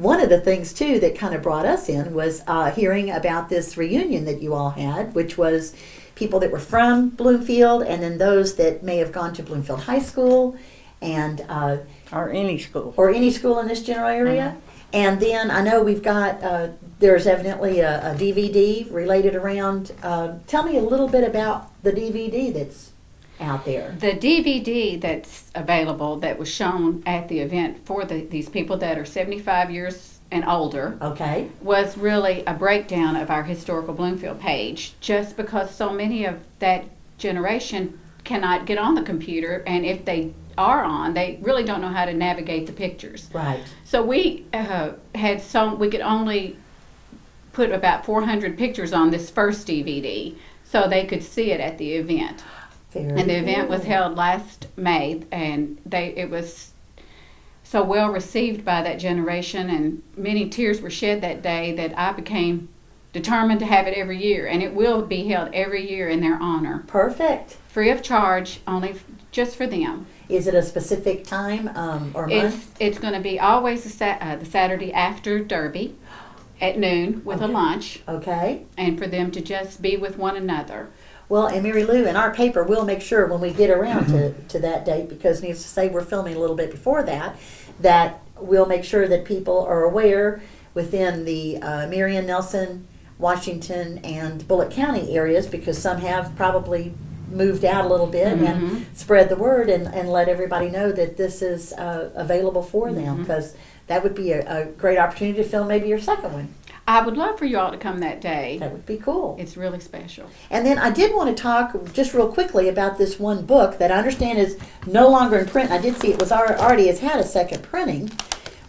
one of the things too that kind of brought us in was hearing about this reunion that you all had, which was people that were from Bloomfield, and then those that may have gone to Bloomfield High School, and or any school in this general area. And then I know we've got there's evidently a DVD related around. Tell me a little bit about the DVD that's out there. The DVD that's available that was shown at the event for these people that are 75 years and older, Okay. was really a breakdown of our historical Bloomfield page, just because so many of that generation cannot get on the computer, and if they are on, they really don't know how to navigate the pictures. Right. So we we could only put about 400 pictures on this first DVD, so they could see it at the event. Very And the event was cool. held last May, and it was so well received by that generation, and many tears were shed that day that I became determined to have it every year, and it will be held every year in their honor, Perfect. free of charge, only just for them. Is it a specific time or month? It's going to be always the Saturday after Derby at noon with a Okay. lunch, Okay. and for them to just be with one another. Well, and Mary Lou, in our paper, we'll make sure when we get around to that date, because needless to say, we're filming a little bit before that we'll make sure that people are aware within the Marion, Nelson, Washington, and Bullitt County areas, because some have probably moved out a little bit and spread the word and let everybody know that this is available for them, because that would be a great opportunity to film maybe your second one. I would love for you all to come that day. That would be cool. It's really special. And then I did want to talk just real quickly about this one book that I understand is no longer in print. I did see it was already has had a second printing,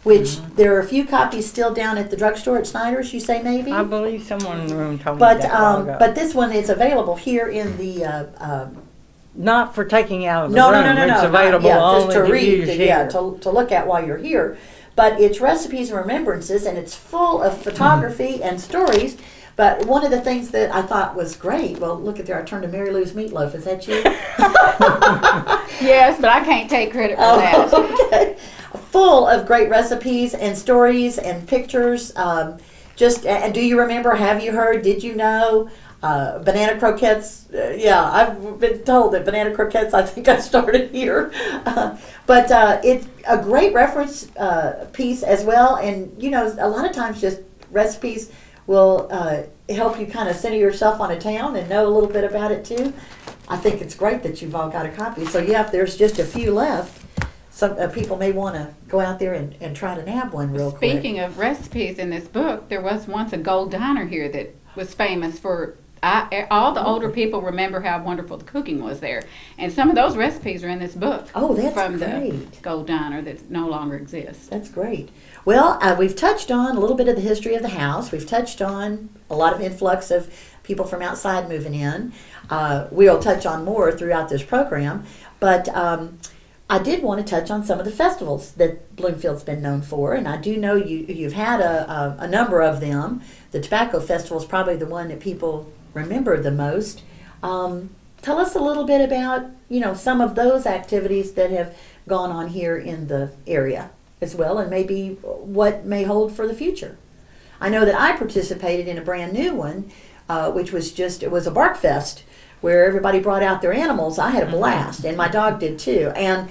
which there are a few copies still down at the drugstore at Snyder's, you say maybe? I believe someone in the room told me that a while ago. But this one is available here in the Not for taking out of the no, room. no, It's available yeah, only just to read, use here. to look at while you're here. But it's recipes and remembrances, and it's full of photography and stories. But one of the things that I thought was great, well, look at there, I turned to Mary Lou's meatloaf. Is that you? Yes, but I can't take credit for that. Okay. Full of great recipes and stories and pictures. And do you remember? Have you heard? Did you know? Banana croquettes. Yeah, I've been told that banana croquettes, I think I started here. But it's a great reference piece as well. And, you know, a lot of times just recipes will help you kind of center yourself on a town and know a little bit about it too. I think it's great that you've all got a copy. So, yeah, if there's just a few left, some people may want to go out there and try to nab one real quick. Speaking of recipes in this book, there was once a gold diner here that was famous for, all the older people remember how wonderful the cooking was there. And some of those recipes are in this book. Oh, that's from great. the gold diner that no longer exists. That's great. Well, we've touched on a little bit of the history of the house. We've touched on a lot of influx of people from outside moving in. We'll touch on more throughout this program. But I did want to touch on some of the festivals that Bloomfield's been known for. And I do know you've had a number of them. The Tobacco Festival is probably the one that people remember the most. Tell us a little bit about, you know, some of those activities that have gone on here in the area as well, and maybe what may hold for the future. I know that I participated in a brand new one, which was it was a bark fest where everybody brought out their animals. I had a blast, and my dog did too. And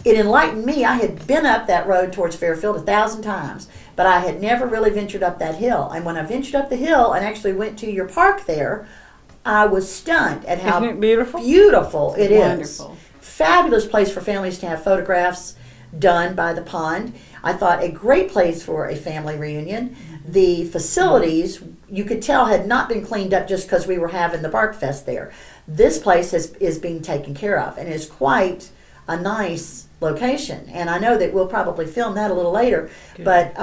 it enlightened me. I had been up that road towards Fairfield 1,000 times, but I had never really ventured up that hill. And when I ventured up the hill and actually went to your park there, I was stunned at how Isn't it beautiful? beautiful it is. Wonderful. Fabulous place for families to have photographs done by the pond. I thought a great place for a family reunion. The facilities, you could tell, had not been cleaned up just because we were having the Bark Fest there. This place is being taken care of and is quite a nice location. And I know that we'll probably film that a little later. Good. But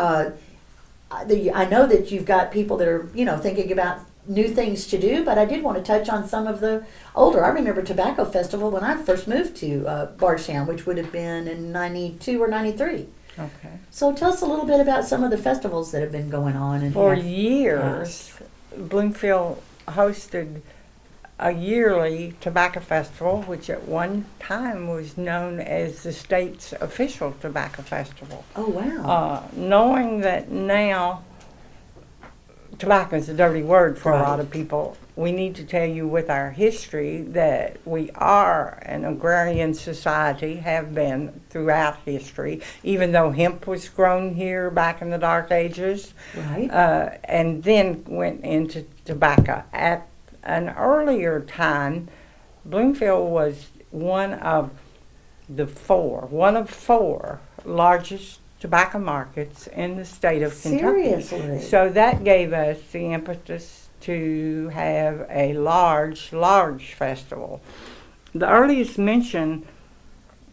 I know that you've got people that are, you know, thinking about new things to do, but I did want to touch on some of the older. I remember Tobacco Festival when I first moved to Bardstown, which would have been in 92 or 93. Okay. So tell us a little bit about some of the festivals that have been going on. And For have- years, Bloomfield hosted a yearly tobacco festival, which at one time was known as the state's official tobacco festival. Oh, wow. Knowing that now tobacco is a dirty word for a lot of people, we need to tell you with our history that we are an agrarian society, have been throughout history, even though hemp was grown here back in the Dark Ages. Right. And then went into tobacco. At an earlier time, Bloomfield was one of four largest tobacco markets in the state of Kentucky. Seriously? So that gave us the impetus to have a large festival. The earliest mention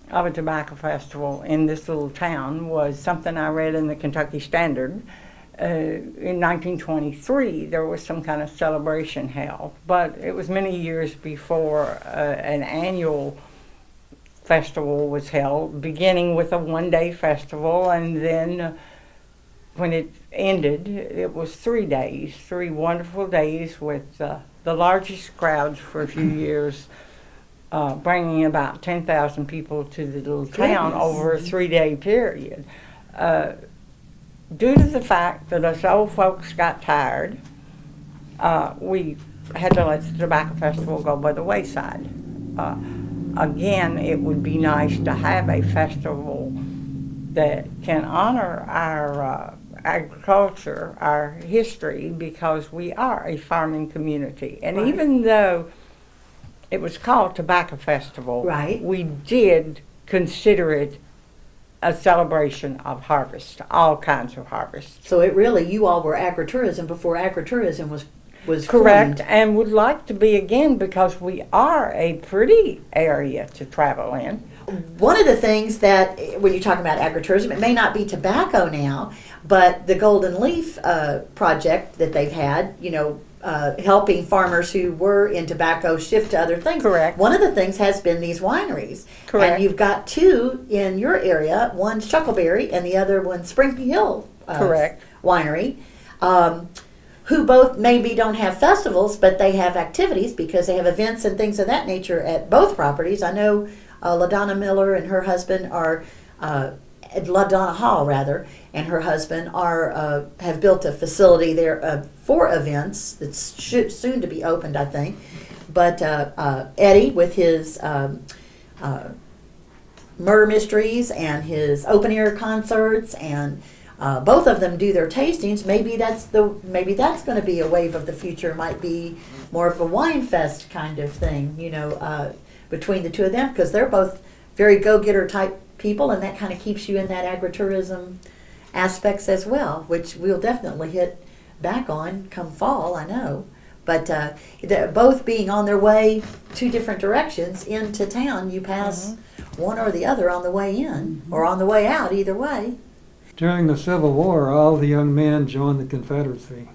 of a tobacco festival in this little town was something I read in the Kentucky Standard. In 1923, there was some kind of celebration held, but it was many years before an annual festival was held, beginning with a one-day festival, and then when it ended, it was 3 days, 3 wonderful days with the largest crowds for a few years, bringing about 10,000 people to the little town over a 3-day period. Due to the fact that us old folks got tired, we had to let the tobacco festival go by the wayside. Again, it would be nice to have a festival that can honor our agriculture, our history, because we are a farming community. And even though it was called Tobacco Festival, we did consider it a celebration of harvest, all kinds of harvest. So it really, you all were agritourism before agritourism was correct, coined. and would like to be again because we are a pretty area to travel in. One of the things that, when you talk about agritourism, it may not be tobacco now, but the Golden Leaf project that they've had, helping farmers who were in tobacco shift to other things. Correct. One of the things has been these wineries. Correct. And you've got 2 in your area, one's Chuckleberry and the other one's Spring Hill Correct. Winery, who both maybe don't have festivals, but they have activities because they have events and things of that nature at both properties. I know LaDonna Miller and her husband are, LaDonna Hall rather, and her husband are have built a facility there for events that's soon to be opened, I think. But Eddie with his murder mysteries and his open air concerts, and both of them do their tastings. Maybe that's going to be a wave of the future. Might be more of a wine fest kind of thing, between the two of them, because they're both very go-getter type people, and that kind of keeps you in that agritourism aspects as well, which we'll definitely hit back on come fall, I know. But both being on their way 2 different directions into town, you pass one or the other on the way in or on the way out, either way. During the Civil War, all the young men joined the Confederacy.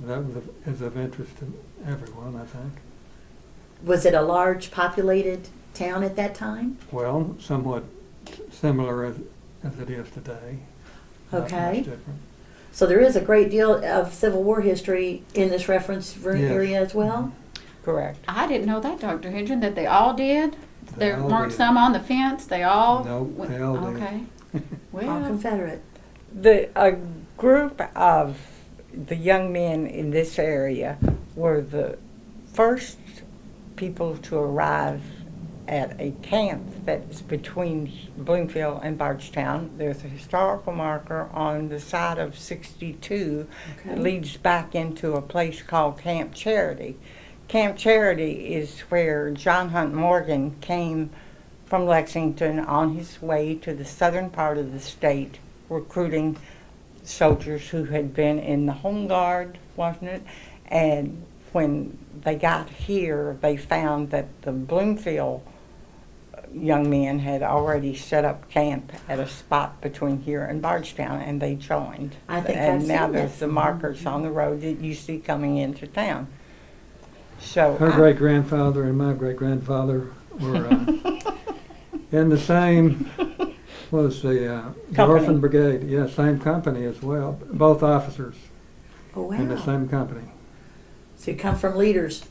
That is of interest to everyone, I think. Was it a large populated town at that time? Well, somewhat similar as it is today. Not much Okay. different. So there is a great deal of Civil War history in this reference area as well? Correct. I didn't know that, Dr. Hendren, that they all did. They There all weren't did. some on the fence. They all. Nope, they all did. Okay. All Well, Confederate. A group of the young men in this area were the first people to arrive at a camp that's between Bloomfield and Bardstown. There's a historical marker on the side of 62 that leads back into a place called Camp Charity. Camp Charity is where John Hunt Morgan came from Lexington on his way to the southern part of the state, recruiting soldiers who had been in the Home Guard, wasn't it? And when they got here, they found that the Bloomfield young men had already set up camp at a spot between here and Bardstown, and they joined. I think and I've now seen there's that. the markers on the road that you see coming into town. So Her great-grandfather and my great-grandfather were in the same, the Orphan Brigade. Yeah, same company as well. Both officers Oh, wow. in the same company. So you come from leaders.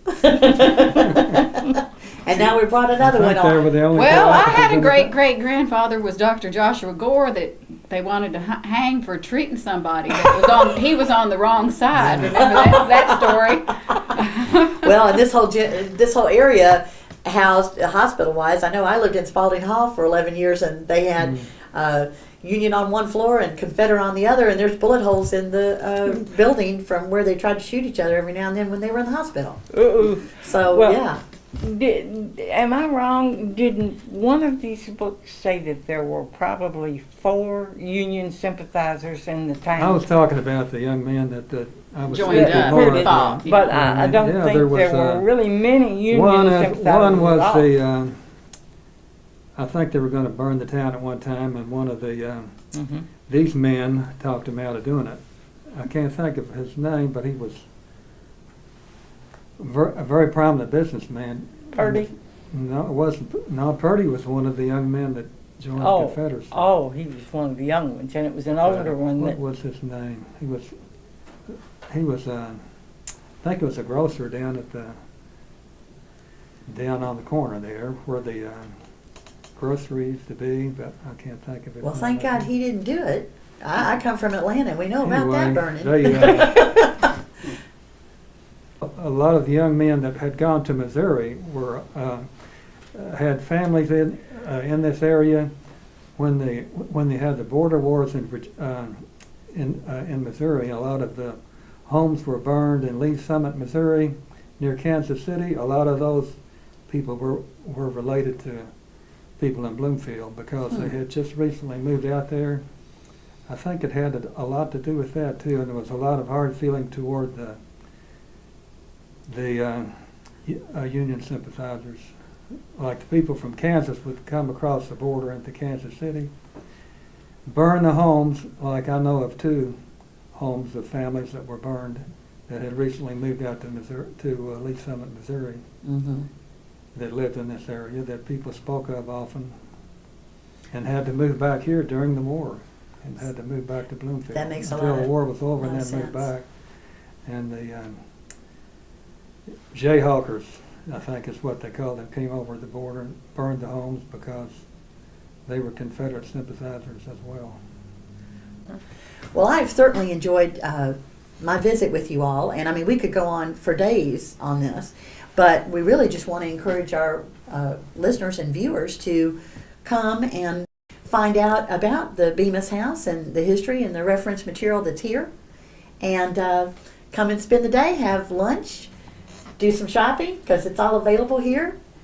And now we brought another one I think they were on. the only Well, I Caucasians had a in the- great-great-grandfather was Dr. Joshua Gore that they wanted to hang for treating somebody. That was on, he was on the wrong side. Remember that story? Well, and this whole area housed hospital-wise. I know I lived in Spalding Hall for 11 years, and they had Union on one floor and Confederate on the other, and there's bullet holes in the building from where they tried to shoot each other every now and then when they were in the hospital. So, Well, yeah. Am I wrong? Didn't one of these books say that there were probably 4 Union sympathizers in the town? I was talking about the young man that I was Joined speaking up. more Thought. of. But I don't Yeah, think there there, was, were really many Union sympathizers. One was at all. the, I think they were going to burn the town at one time, and one of the, these men talked him out of doing it. I can't think of his name, but he was a very prominent businessman. Purdy? No, it wasn't. No, Purdy was one of the young men that joined the Oh, Confederacy. oh, he was one of the young ones, and it was an older one What that. was his name? He was. I think it was a grocer down at the. Down on the corner there, where the grocery used to be, but I can't think of it. Well, thank God he didn't do it. I come from Atlanta. We know about that burning. A lot of the young men that had gone to Missouri had families in this area when they had the border wars in Missouri. A lot of the homes were burned in Lee Summit, Missouri, near Kansas City. A lot of those people were related to people in Bloomfield because they had just recently moved out there. I think it had a lot to do with that too, and there was a lot of hard feeling toward the Union sympathizers. Like the people from Kansas would come across the border into Kansas City, burn the homes, like I know of 2 homes of families that were burned that had recently moved out to Missouri, to Lee Summit, Missouri, that lived in this area that people spoke of often, and had to move back here during the war, and had to move back to Bloomfield. That makes until the war was over, lot and of then moved sense. back. And the Jayhawkers, I think is what they called them, came over the border and burned the homes because they were Confederate sympathizers as well. Well, I've certainly enjoyed my visit with you all, and I mean, we could go on for days on this, but we really just want to encourage our listeners and viewers to come and find out about the Bemis House and the history and the reference material that's here, and come and spend the day, have lunch, do some shopping, because it's all available here,